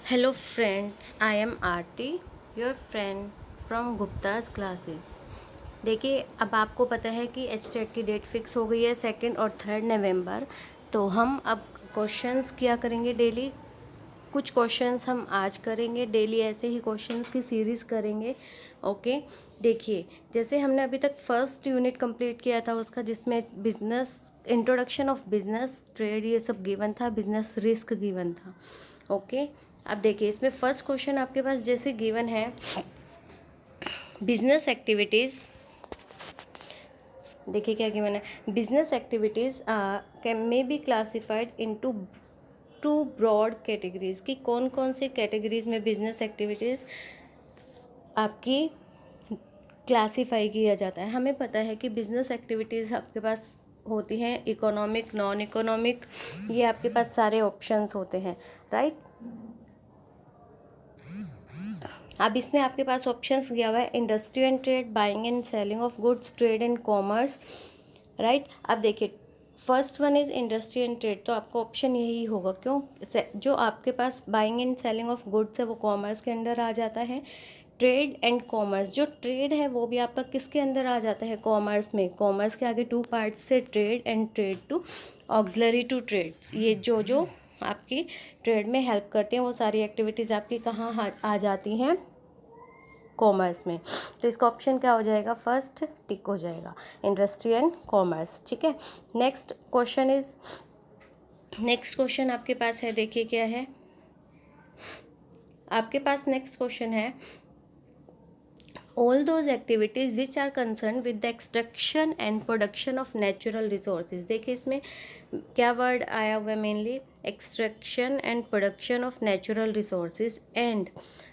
Hello friends, I am Aarti, your friend from Gupta's classes। देखिए, अब आपको पता है कि एच टेट की डेट फिक्स हो गई है 2 और 3 नवंबर। तो हम अब क्वेश्चंस क्या करेंगे डेली। कुछ क्वेश्चंस हम आज करेंगे, डेली ऐसे ही क्वेश्चंस की सीरीज़ करेंगे। ओके, देखिए जैसे हमने अभी तक फर्स्ट यूनिट कंप्लीट किया था उसका, जिसमें business introduction of business trade ये सब गिवन था, बिजनेस रिस्क गिवन था। ओके, अब देखिए इसमें फर्स्ट क्वेश्चन आपके पास जैसे गिवन है, बिजनेस एक्टिविटीज़। देखिए क्या गिवन है, business activities can may be classified into two broad categories. की कौन कौन से कैटेगरीज में बिजनेस एक्टिविटीज़ आपकी क्लासीफाई किया जाता है। हमें पता है कि बिजनेस एक्टिविटीज़ आपके पास होती हैं इकोनॉमिक, नॉन इकोनॉमिक, ये आपके पास सारे ऑप्शंस होते हैं, राइट। अब इसमें आपके पास ऑप्शंस दिया हुआ है, industry and trade, buying and selling of goods, trade and commerce, right. अब देखिए first one is industry and trade, तो आपका ऑप्शन यही होगा। क्यों? जो आपके पास buying and selling of goods है वो कॉमर्स के अंदर आ जाता है। ट्रेड एंड कॉमर्स, जो ट्रेड है वो भी आपका किसके अंदर आ जाता है? कॉमर्स में। कॉमर्स के आगे टू पार्ट्स से, trade and trade two auxiliary to trades. ये जो जो आपकी ट्रेड में हेल्प करते हैं वो सारी एक्टिविटीज़ आपकी कहाँ आ जाती हैं? कॉमर्स में। तो इसका ऑप्शन क्या हो जाएगा? फर्स्ट टिक हो जाएगा, इंडस्ट्री एंड कॉमर्स। ठीक है, नेक्स्ट क्वेश्चन आपके पास है, देखिए क्या है आपके पास। नेक्स्ट क्वेश्चन है, all those activities which are concerned with the extraction and production of natural resources। देखिए इसमें क्या वर्ड आया हुआ है? Mainly extraction and production of natural resources and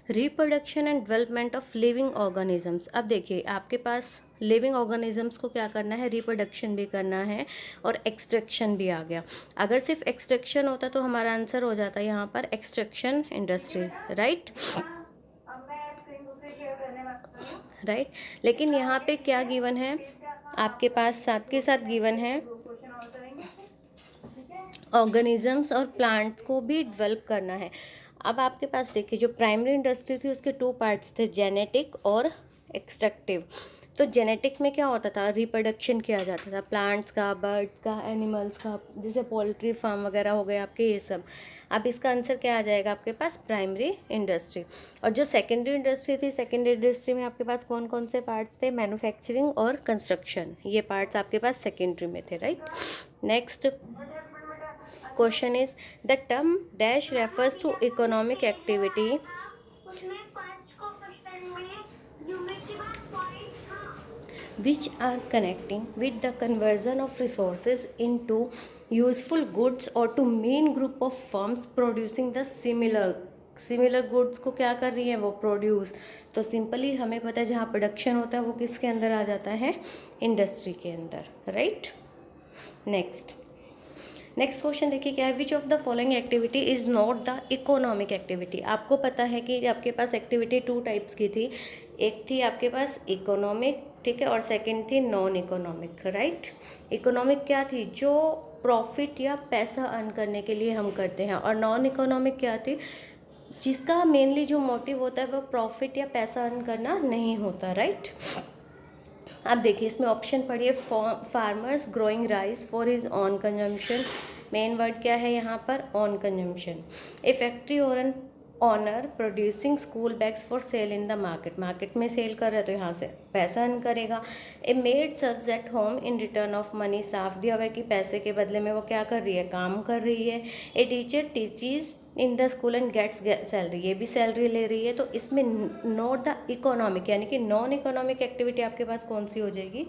reproduction and development of living organisms. अब देखिए आपके पास लिविंग ऑर्गेनिजम्स को क्या करना है? रिप्रोडक्शन भी करना है और एक्सट्रैक्शन भी आ गया। अगर सिर्फ एक्सट्रैक्शन होता तो हमारा आंसर हो जाता यहाँ पर एक्सट्रैक्शन इंडस्ट्री, राइट। राइट, लेकिन यहाँ पे क्या गिवन है आपके पास? साथ के साथ गिवन है ऑर्गेनिजम्स और प्लांट्स को भी डेवलप करना है। अब आपके पास देखिए जो प्राइमरी इंडस्ट्री थी उसके टू पार्ट्स थे, जेनेटिक और एक्सट्रैक्टिव। तो जेनेटिक में क्या होता था? रिप्रोडक्शन किया जाता था प्लांट्स का, बर्ड्स का, एनिमल्स का, जैसे पोल्ट्री फार्म वगैरह हो गए आपके, ये सब। अब इसका आंसर क्या आ जाएगा आपके पास? Primary industry. और जो सेकेंडरी इंडस्ट्री थी, सेकेंडरी इंडस्ट्री में आपके पास कौन कौन से पार्ट्स थे? मैन्युफैक्चरिंग और कंस्ट्रक्शन, ये पार्ट्स आपके पास सेकेंडरी में थे, right. Next question is, the term dash refers to economic activity which are connecting with the conversion of resources into useful goods or to main group of firms producing the similar goods को क्या कर रही है? वो produce. तो simply हमें पता है जहाँ प्रोडक्शन होता है वो किसके अंदर आ जाता है? इंडस्ट्री के अंदर, राइट। नेक्स्ट क्वेश्चन देखिए क्या है, which of the following activity is not the economic activity. आपको पता है कि आपके पास एक्टिविटी टू टाइप्स की थी, एक थी आपके पास इकोनॉमिक, ठीक है, और सेकंड थी नॉन इकोनॉमिक, राइट। इकोनॉमिक क्या थी? जो प्रॉफिट या पैसा अर्न करने के लिए हम करते हैं, और नॉन इकोनॉमिक क्या थी? जिसका मेनली जो मोटिव होता है वो प्रॉफिट या पैसा अर्न करना नहीं होता, राइट। अब देखिए इसमें ऑप्शन पढ़िए, farmers growing rice for his own consumption. Main word क्या है यहाँ पर? Own consumption. ए फैक्ट्री और an owner producing school bags for sale in the market में सेल कर रहे हैं तो यहाँ से पैसा अर्न करेगा। A maid serves at home in return of money, साफ दिया हुआ है कि पैसे के बदले में वो क्या कर रही है? काम कर रही है। A teacher teaches in the school and gets salary, ये भी सैलरी ले रही है। तो इसमें नॉट द इकोनॉमिक यानी कि नॉन इकोनॉमिक एक्टिविटी आपके पास कौन सी हो जाएगी?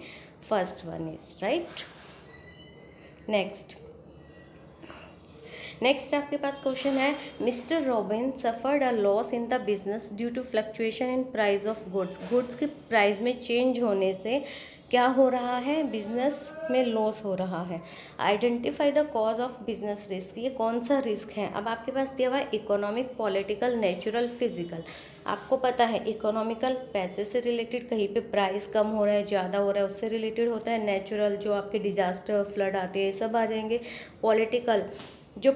First one is right. Next आपके पास क्वेश्चन है, mister Robin suffered a loss in the business due to fluctuation in price of goods के प्राइस में चेंज होने से क्या हो रहा है? बिजनेस में लॉस हो रहा है। Identify the cause of business risk, ये कौन सा रिस्क है? अब आपके पास दिया हुआ है इकोनॉमिक, पॉलिटिकल, नेचुरल, फिजिकल। आपको पता है इकोनॉमिकल पैसे से रिलेटेड, कहीं पे प्राइस कम हो रहा है, ज़्यादा हो रहा है, उससे रिलेटेड होता है। नेचुरल जो आपके डिजास्टर, फ्लड आते हैं, सब आ जाएंगे। पॉलिटिकल जो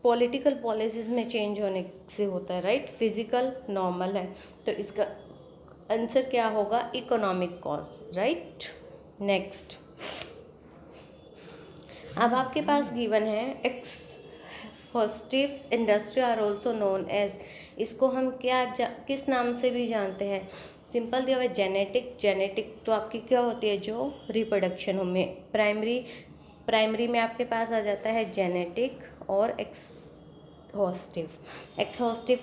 पॉलिटिकल पॉलिसीज़ में चेंज होने से होता है, राइट। फिजिकल नॉर्मल है, तो इसका आंसर क्या होगा, इकोनॉमिक कॉज, राइट। नेक्स्ट, अब आपके पास गिवन है exhaustive industry are also known as, इसको हम किस नाम से भी जानते हैं, सिंपल दिया हुआ है जेनेटिक तो आपकी क्या होती है, जो रिप्रोडक्शन में प्राइमरी में आपके पास आ जाता है जेनेटिक, और एक्सहॉस्टिव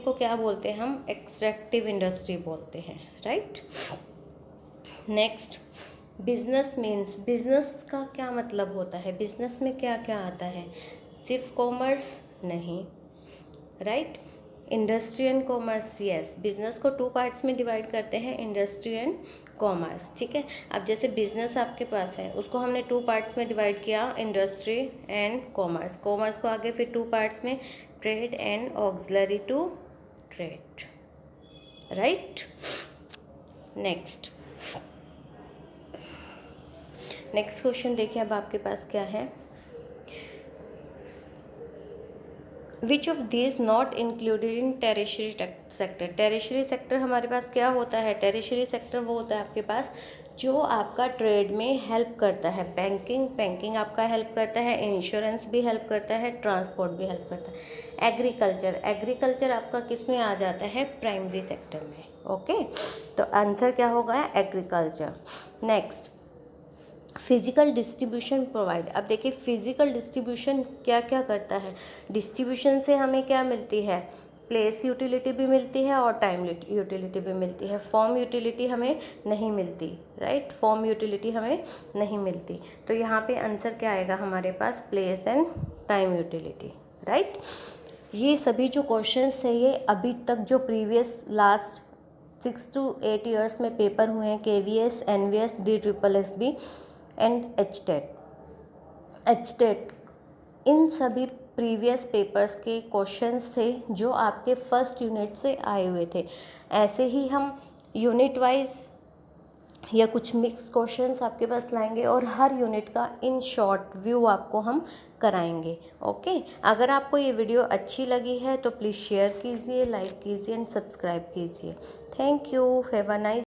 को क्या बोलते हैं हम, एक्सट्रैक्टिव इंडस्ट्री बोलते हैं, right. Next, business means, business का क्या मतलब होता है, बिजनेस में क्या क्या आता है, सिर्फ कॉमर्स नहीं, right. Industry and commerce, yes, business को 2 पार्ट्स में डिवाइड करते हैं, इंडस्ट्री एंड कॉमर्स, ठीक है। अब जैसे बिजनेस आपके पास है, उसको हमने 2 पार्ट्स में डिवाइड किया, इंडस्ट्री एंड कॉमर्स को आगे फिर 2 पार्ट्स में, trade and auxiliary to trade, right. Next question देखिए, अब आपके पास क्या है, which of this not included in tertiary sector, tertiary sector हमारे पास क्या होता है, टेरिशरी सेक्टर वो होता है आपके पास जो आपका ट्रेड में हेल्प करता है, बैंकिंग आपका हेल्प करता है, इंश्योरेंस भी हेल्प करता है, ट्रांसपोर्ट भी हेल्प करता है। एग्रीकल्चर आपका किस में आ जाता है, प्राइमरी सेक्टर में, ओके। तो आंसर क्या होगा, agriculture. Next, physical distribution provide, अब देखिए फिजिकल डिस्ट्रीब्यूशन क्या क्या करता है, डिस्ट्रीब्यूशन से हमें क्या मिलती है, प्लेस यूटिलिटी भी मिलती है और टाइम यूटिलिटी भी मिलती है, फॉर्म यूटिलिटी हमें नहीं मिलती, राइट, फॉर्म यूटिलिटी हमें नहीं मिलती। तो यहाँ पे आंसर क्या आएगा हमारे पास, place and time utility, right. ये सभी जो क्वेश्चंस है ये अभी तक जो प्रीवियस लास्ट 6 to 8 ईयर्स में पेपर हुए हैं, KVS, NVS, DSSB and HTET, इन सभी प्रीवियस पेपर्स के क्वेश्चंस थे जो आपके फर्स्ट यूनिट से आए हुए थे। ऐसे ही हम यूनिट वाइज या कुछ मिक्स क्वेश्चंस आपके पास लाएंगे और हर यूनिट का इन शॉर्ट व्यू आपको हम कराएंगे, ओके। अगर आपको ये वीडियो अच्छी लगी है तो प्लीज़ शेयर कीजिए, लाइक कीजिए एंड सब्सक्राइब कीजिए। Thank you, have a nice